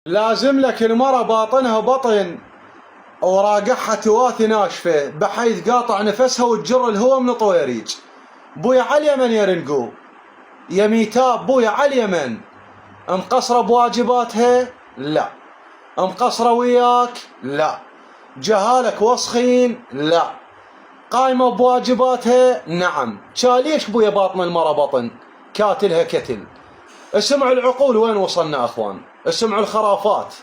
لازم لك المرة باطنها بطن وراقعها تواثي ناشفة بحيث قاطع نفسها وتجر الهواء من طويريج. بويا على اليمن يا رنقو يا ميتاب، بويا على اليمن. مقصرة بواجباتها؟ لا. مقصرة وياك؟ لا. جهالك وسخين؟ لا. قايمة بواجباتها؟ نعم. ليش بويا باطن المرة بطن؟ كاتلها كتل. اسمعوا العقول وين وصلنا اخوان، اسمعوا الخرافات.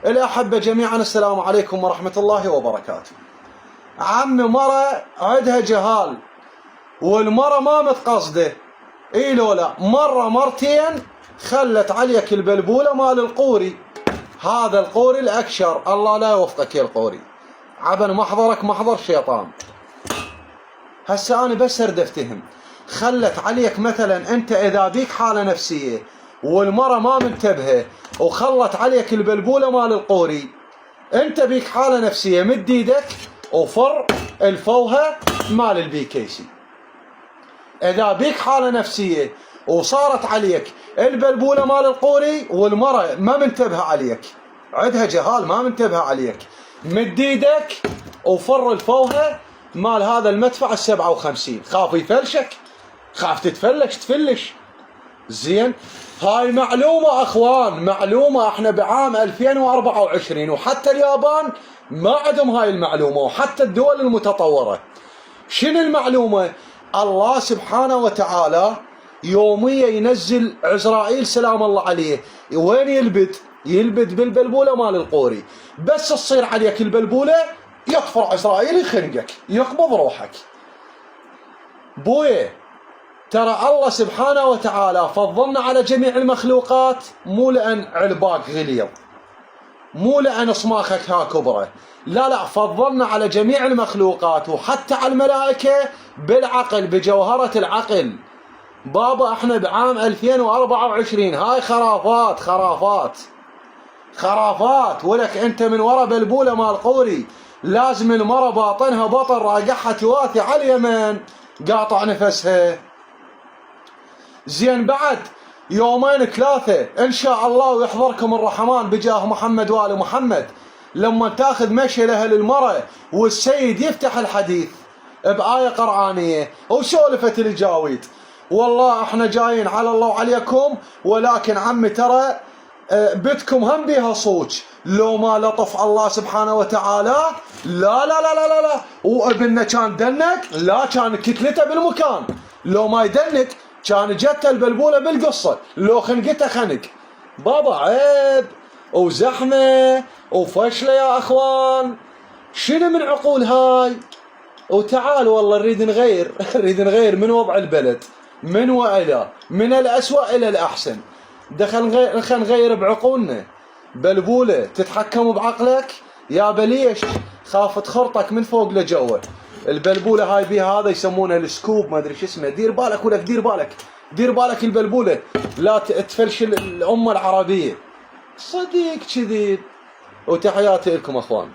الأحبة جميعا، السلام عليكم ورحمة الله وبركاته. عم مرة عندها جهال والمرة ما متقصده، اي لولا مرة مرتين خلت عليك البلبولة مال القوري. هذا القوري الأكشر، الله لا يوفقك يا القوري، عبن محضرك محضر شيطان. هسه أنا بس أريد أفتهم، خلت عليك مثلا أنت إذا بيك حالة نفسية والمرة ما منتبهة وخلت عليك البلبولة مال القوري، أنت بيك حالة نفسية مد ايدك وفر الفوهة مال البيكيسي. إذا بيك حالة نفسية وصارت عليك البلبولة مال القوري والمرة ما منتبهة عليك، عندها جهال ما منتبهة عليك، مد ايدك وفر الفوهة مال هذا المدفع ال57. خاف يفلشك، خاف تفلش. زين، هاي معلومة اخوان، معلومة. احنا بعام 2024 وحتى اليابان ما عندهم هاي المعلومة، وحتى الدول المتطورة. شنو المعلومة؟ الله سبحانه وتعالى يوميا ينزل عزرائيل سلام الله عليه. وين يلبد بالبلبولة مال القوري. بس تصير عليك البلبولة يطفر عزرائيل يخنقك يقبض روحك. بويه، ترى الله سبحانه وتعالى فضلنا على جميع المخلوقات، مو لأن علباك غليظ، مو لأن صماخك ها كبرة، لا، فضلنا على جميع المخلوقات وحتى على الملائكة بالعقل، بجوهرة العقل. بابا احنا بعام 2024، هاي خرافات. ولك انت من ورا بلبولة مال قوري، لازم المرة باطنها بطن راقعها تواثي على اليمن قاطع نفسها. زين، بعد يومين 3 ان شاء الله ويحضركم الرحمن بجاه محمد وآل محمد، لما تاخذ مشي لأهل المرأة والسيد يفتح الحديث بآية قرآنية وسولفة الجاويد. والله احنا جايين على الله وعليكم، ولكن عمي ترى بتكم هم بيها صوج. لو ما لطف الله سبحانه وتعالى، لا لا لا لا لا، وابننا كان دنك، لا كان كتلته بالمكان. لو ما يدنك كان جت البلبولة بالقصة، لو خنقته خنق. بابا عيب وزحمة وفشلة يا اخوان، شنو من عقول هاي؟ وتعال والله نريد نغير نريد نغير من وضع البلد، من وإلى، من الأسوأ إلى الأحسن. دخل نغير بعقولنا. بلبولة تتحكم بعقلك يا بليش، خاف تخرطك من فوق لجوه. البلبولة هاي بيها هذا يسمونه السكوب، ما ادري شو اسمه. دير بالك ولك، دير بالك البلبولة لا تفلشل الأمة العربية. صديق كذي. وتحياتي لكم اخوان.